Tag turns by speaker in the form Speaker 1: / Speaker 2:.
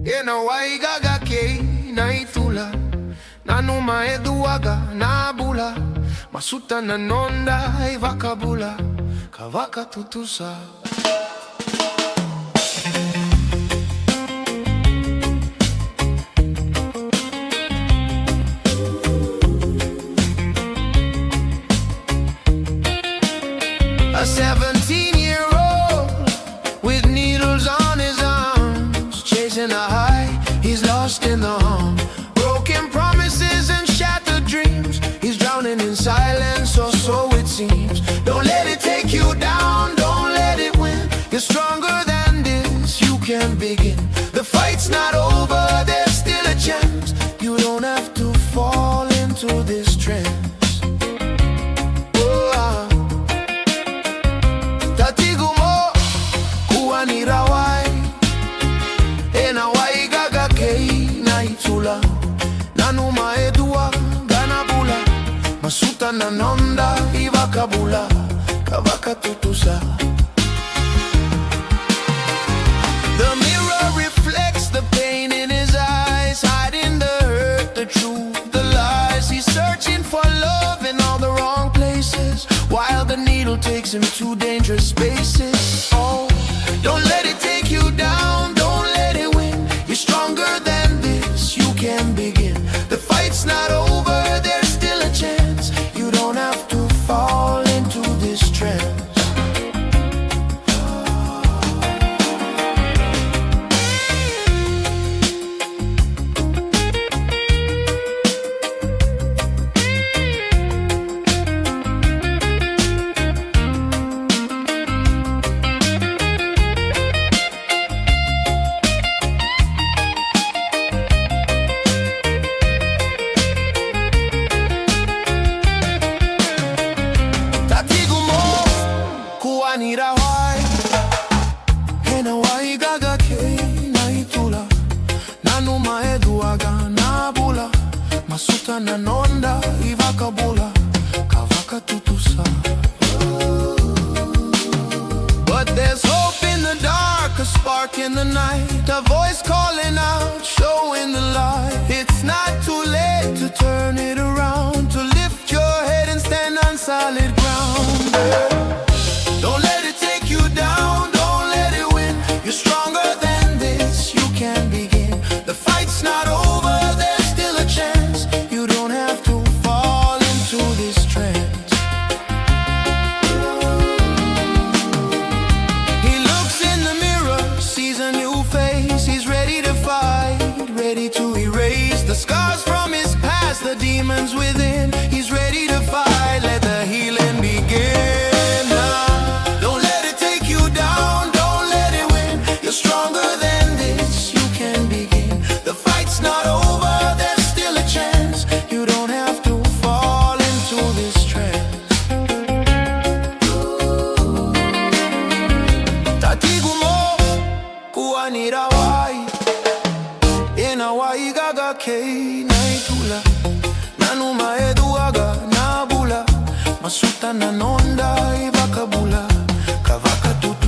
Speaker 1: Ena Waigaga Kei na Cula, Ena Waigaga na bula, masuta na nonda ivakabula, kavaka tutusa. A 17-year-old with needles on his arms, chasing a high, he's lost in the hum. Broken promises and shattered dreams, he's drowning in silence, or so it seems. Don't let it take you down, don't let it win. You're stronger than this, you can begin. The fight's not over, there's still a chance. You don't have to fall into this trance. Rawai Ena Waigaga Kei na Cula, Ena Waigaga na bula, masuta na nonda ivakabula, kavaka tutusa. The mirror reflects the pain in his eyes, hiding the hurt, the truth, the lies. He's searching for love in all the wrong places, while the needle takes him to dangerous spaces. Oh, don't let it take you down, don't let it win. You're stronger than this, you can begin. The fight's not over, there's still a chance. You don't have to fall into this trance. Rawai Ena Waigaga Kei na Cula, Ena Waigaga na bula, masuta na nonda ivakabula, kavaka tutusa. But there's hope in the dark, a spark in the night, a voice calling out, showing the light. It's not too late to turn it around, to lift your head and stand on solid ground. Don't let it take you down, don't let it win. You're stronger than this, you can begin. The fight's not over, there's still a chance. You don't have to fall into this trance. He looks in the mirror, sees a new face. He's ready to fight, ready to erase the scars from his past, the demons within. He's ready to fight, let the healing begin. Stronger than this, you can begin. The fight's not over, there's still a chance. You don't have to fall into this trance. Tatigumo kuwa ni Rawai Ena Waigaga Kei na Cula, Ena Waigaga na bula, masuta na nonda ivakabula, kavaka tutu.